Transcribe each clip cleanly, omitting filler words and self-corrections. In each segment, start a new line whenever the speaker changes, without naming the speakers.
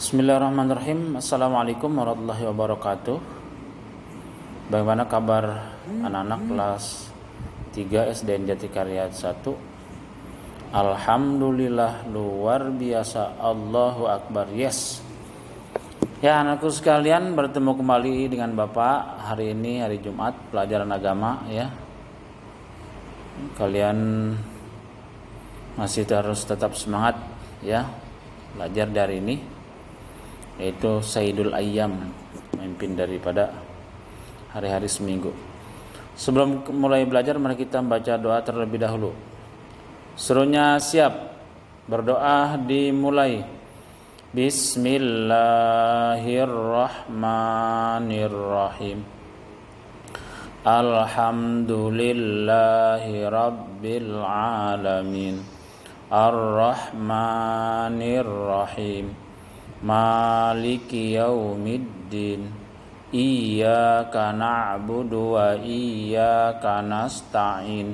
Bismillahirrahmanirrahim. Assalamualaikum warahmatullahi wabarakatuh. Bagaimana kabar anak-anak kelas 3 SDN Jatikarya 1? Alhamdulillah, luar biasa, Allahu Akbar, yes. Ya anakku sekalian, bertemu kembali dengan Bapak hari ini, hari Jumat, pelajaran agama ya. Kalian masih harus tetap semangat ya, belajar dari ini, yaitu Sayyidul Ayyam, pemimpin daripada hari-hari seminggu. Sebelum mulai belajar, mari kita baca doa terlebih dahulu. Serunya siap, berdoa dimulai. Bismillahirrahmanirrahim. Alhamdulillahi rabbil alamin. Ar-Rahmanir-Rahim. Maliki yaumiddin. Iyyaka na'budu wa iyyaka nasta'in.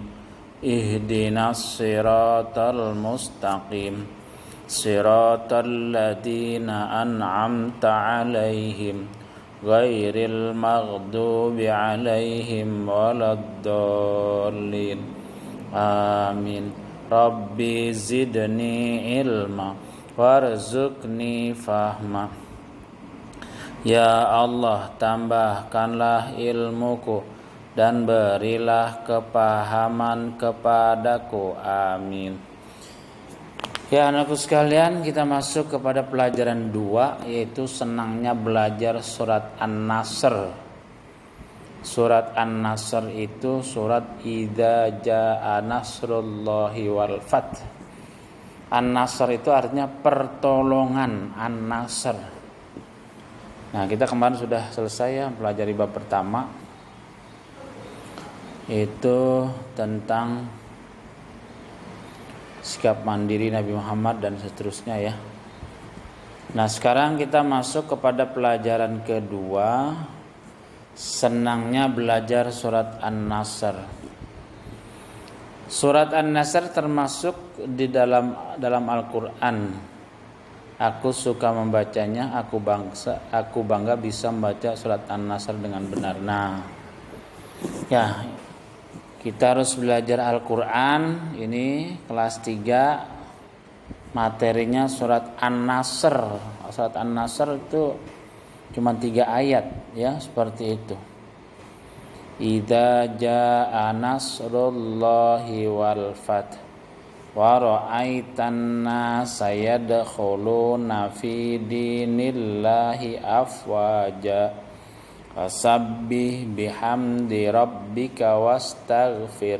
Ihdinas siratal mustaqim. Siratal ladzina an'amta 'alaihim ghairil maghdubi 'alaihim waladdallin. Amin. Rabbi zidni ilma warzuqni fahma. Ya Allah, tambahkanlah ilmuku dan berilah kepahaman kepadaku. Amin. Ya anakku sekalian, kita masuk kepada pelajaran 2, yaitu senangnya belajar surat An-Nasr. Surat An-Nasr itu surat Idza jaa nasrullahi wal fath. An-Nasr itu artinya pertolongan, An-Nasr. Nah, kita kemarin sudah selesai ya pelajari bab pertama, yaitu tentang sikap mandiri Nabi Muhammad dan seterusnya ya. Nah, sekarang kita masuk kepada pelajaran kedua, senangnya belajar surat An-Nasr. Surat An-Nasr termasuk di dalam Al-Qur'an. Aku suka membacanya, aku bangga bisa membaca surat An-Nasr dengan benar. Nah, ya, kita harus belajar Al-Qur'an. Ini kelas 3, materinya surat An-Nasr. Surat An-Nasr itu cuma 3 ayat ya, seperti itu. Idza jaa nasrullahi wal fath wa ra'aitan nasa yadkhuluna fi dinillahi afwaja fasabbih bihamdi rabbika wastaghfir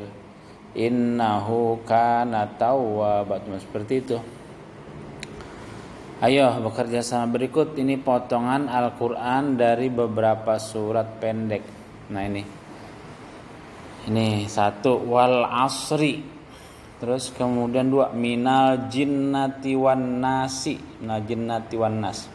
innahu kana tawwaba. Seperti itu. Ayo bekerja sama. Berikut ini potongan Al-Qur'an dari beberapa surat pendek. Nah, ini 1 wal asri. Terus kemudian 2 minal jinnati wan nasi. Minal jinnati wan nas.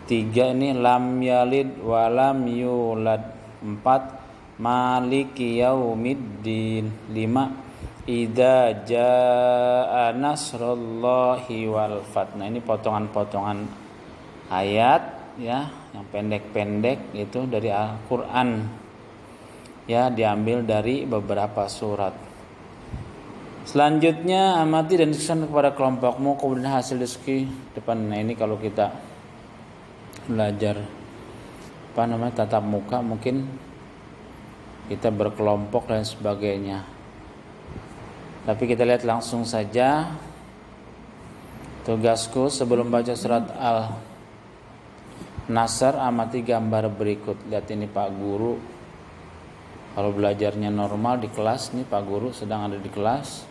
3 ini lam yalid wa lam yulad. 4 maliki yaumiddin. 5 idza jaa nasrullahi wal fath. Nah, ini potongan-potongan ayat ya, yang pendek-pendek itu dari Al-Qur'an. Ya, diambil dari beberapa surat. Selanjutnya, amati dan diskusikan kepada kelompokmu, kemudian hasil diskusi depan. Nah, ini kalau kita belajar tatap muka, mungkin kita berkelompok dan sebagainya. Tapi kita lihat langsung saja. Tugasku sebelum baca surat Al-Nasr, amati gambar berikut. Lihat ini Pak Guru. Kalau belajarnya normal di kelas, nih Pak Guru sedang ada di kelas.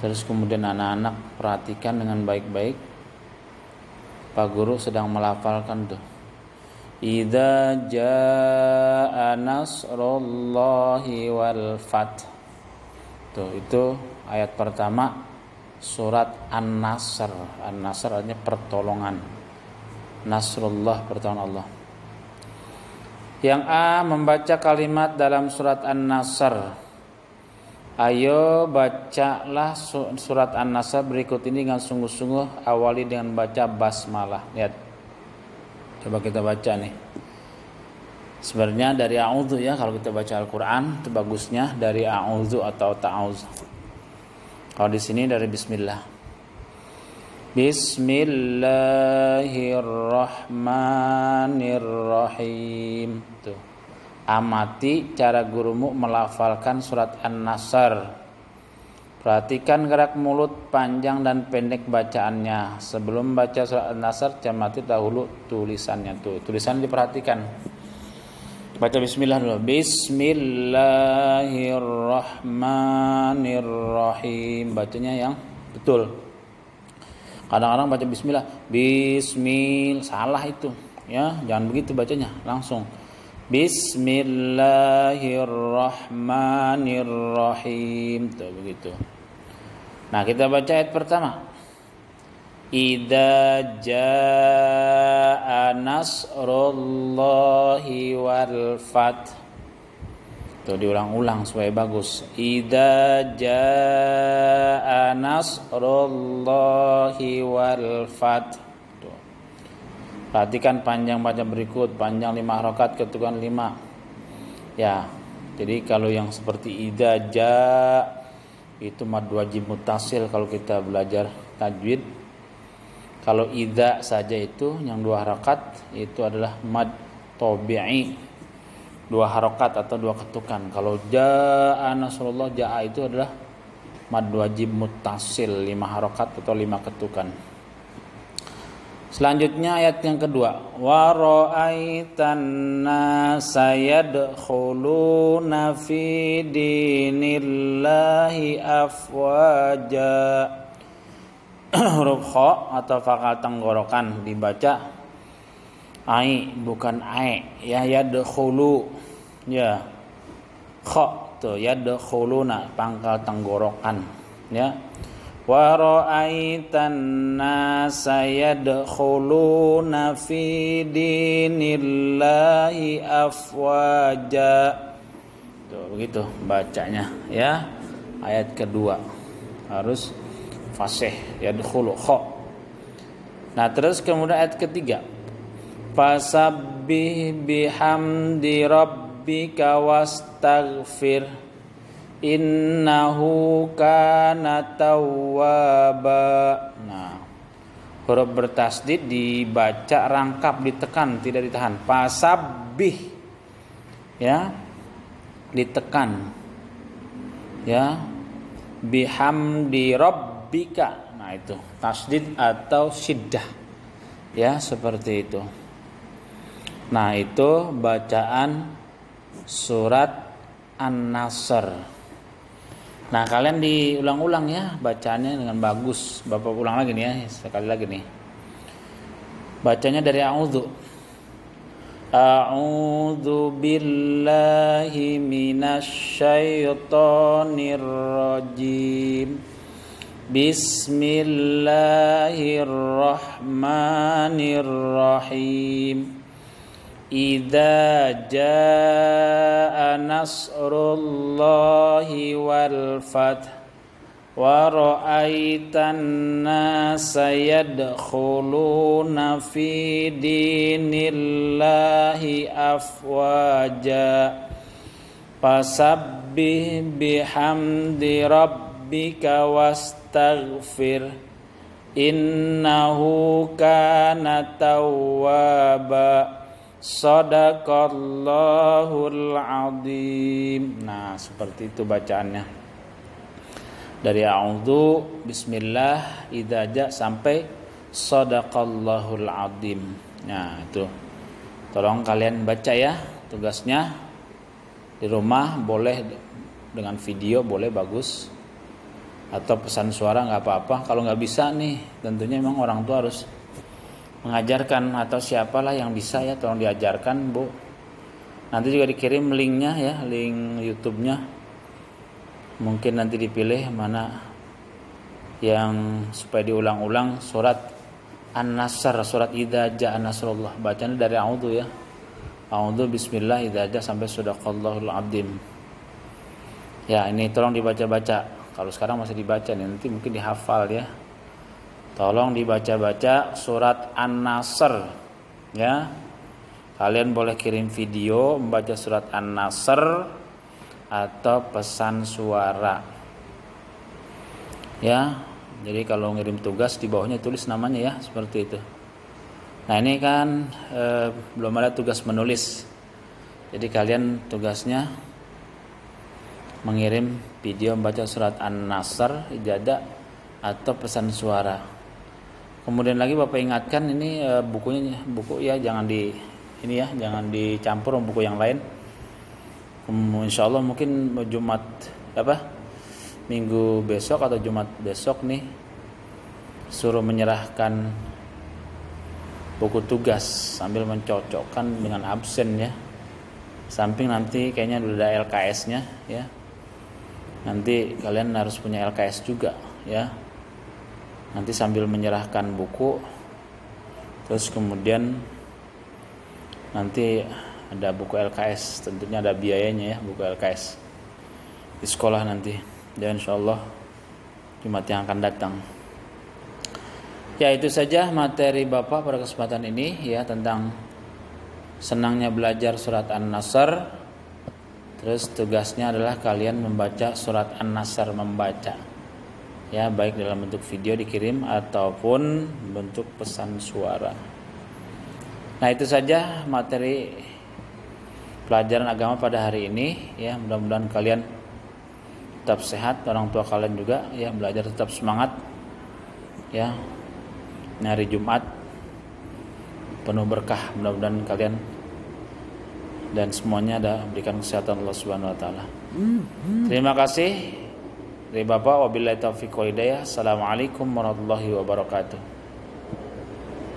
Terus kemudian anak-anak perhatikan dengan baik-baik. Pak Guru sedang melafalkan tuh. Idza jaa nasrullahi wal fath. Tuh, itu ayat pertama surat An-Nasr. An-Nasr artinya pertolongan. Nasrullah, pertolongan Allah. Yang A, membaca kalimat dalam surat An-Nasr. Ayo bacalah surat An-Nasr berikut ini dengan sungguh-sungguh, awali dengan baca basmalah. Lihat. Coba kita baca nih. Sebenarnya dari a'udzu ya, kalau kita baca Al-Qur'an itu bagusnya dari a'udzu atau ta'awuz. Kalau di sini dari bismillah. Bismillahirrahmanirrahim. Tuh. Amati cara gurumu melafalkan surat An-Nasr. Perhatikan gerak mulut, panjang dan pendek bacaannya. Sebelum baca surat An-Nasr, cermati dahulu tulisannya. Tuh, tulisan diperhatikan. Baca bismillah dulu. Bismillahirrahmanirrahim. Bacanya yang betul. Kadang-kadang baca bismillah, salah itu. Ya, jangan begitu bacanya, langsung. Bismillahirrahmanirrahim. Tuh begitu. Nah, kita baca ayat pertama. Idza jaa nasrullahi wal fath. Tuh diulang-ulang supaya bagus. Idza jaa nasrullahi wal fath. Perhatikan panjang baca berikut, panjang 5 harakat, ketukan 5. Ya, jadi kalau yang seperti idza jaa itu mad wajib muttasil kalau kita belajar tajwid. Kalau idza saja itu yang 2 harakat itu adalah mad tabi'i, 2 harakat atau 2 ketukan. Kalau jaa nasrullah, jaa itu adalah mad wajib muttasil, 5 harakat atau 5 ketukan. Selanjutnya ayat yang kedua, wa ra'aitan nasa yadkhuluna fi dinillahi afwaja. Huruf kha atau fakal tenggorokan dibaca ai bukan ae ya, yadkhulu ya, kha tuh yadkhuluna pangkal tenggorokan ya. Wa ra'aitan nasa yadkhuluna fi dinillahi afwaja. Tuh begitu bacanya ya. Ayat kedua harus fasih yadkhulu kha. Nah, terus kemudian ayat ketiga. Fasabbih bihamdi rabbika wastaghfir innahu kana tawwaba. Nah, huruf bertasdid dibaca rangkap, ditekan, tidak ditahan. Fasabbih ya, ditekan ya, bihamdi rabbika. Nah, itu tasdid atau syiddah ya, seperti itu. Nah, itu bacaan surat An-Nasr. Nah, kalian diulang-ulang ya bacaannya dengan bagus. Bapak ulang lagi nih ya, sekali lagi nih. Bacanya dari a'udzu. A'udzu billahi minasyaitonir rajim. Bismillahirrahmanirrahim. Idza jaa nasrullahi wal fath wa ra'aitan nasa yadkhuluna fi dinillahi afwaja fasabbih bihamdi rabbika wastaghfir innahu kana tawwaba. Shadaqallahul azim. Nah, seperti itu bacaannya. Dari a'udzu, bismillah, idza ja sampai shadaqallahul azim. Nah, itu. Tolong kalian baca ya. Tugasnya di rumah boleh dengan video, boleh bagus. Atau pesan suara enggak apa-apa. Kalau enggak bisa nih, tentunya memang orang tua harus mengajarkan atau siapalah yang bisa ya, tolong diajarkan Bu. Nanti juga dikirim linknya ya, link YouTube-nya. Mungkin nanti dipilih mana yang supaya diulang-ulang surat An-Nasr, surat idza jaa nasrullah. Bacanya dari a'udzu ya. A'udzu bismillah idza jaa sampai shadaqallahul azim. Ya, ini tolong dibaca-baca. Kalau sekarang masih dibaca nih, nanti mungkin dihafal ya. Tolong dibaca-baca surat An-Nasr ya. Kalian boleh kirim video membaca surat An-Nasr atau pesan suara. Ya. Jadi kalau ngirim tugas di bawahnya tulis namanya ya, seperti itu. Nah, ini kan belum ada tugas menulis. Jadi kalian tugasnya mengirim video membaca surat An-Nasr, ijadah atau pesan suara. Kemudian lagi Bapak ingatkan ini buku ya jangan jangan dicampur sama buku yang lain. Insya Allah mungkin Minggu besok atau Jumat besok nih suruh menyerahkan buku tugas sambil mencocokkan dengan absen ya. Samping nanti kayaknya udah ada LKS-nya ya. Nanti kalian harus punya LKS juga ya. Nanti sambil menyerahkan buku, terus kemudian nanti ada buku LKS, tentunya ada biayanya ya buku LKS di sekolah nanti. Dan insyaallah Jumat yang akan datang. Ya, itu saja materi Bapak pada kesempatan ini ya, tentang senangnya belajar surat An-Nasr. Terus tugasnya adalah kalian membaca surat An-Nasr, membaca ya, baik dalam bentuk video dikirim ataupun bentuk pesan suara. Nah, itu saja materi pelajaran agama pada hari ini ya. Mudah-mudahan kalian tetap sehat, orang tua kalian juga ya, belajar tetap semangat ya. Ini hari Jumat penuh berkah, mudah-mudahan kalian dan semuanya ada berikan kesehatan Allah Subhanahu wa taala. Terima kasih dari Bapak, wabillahi taufiq wal hidayah. Assalamualaikum warahmatullahi wabarakatuh.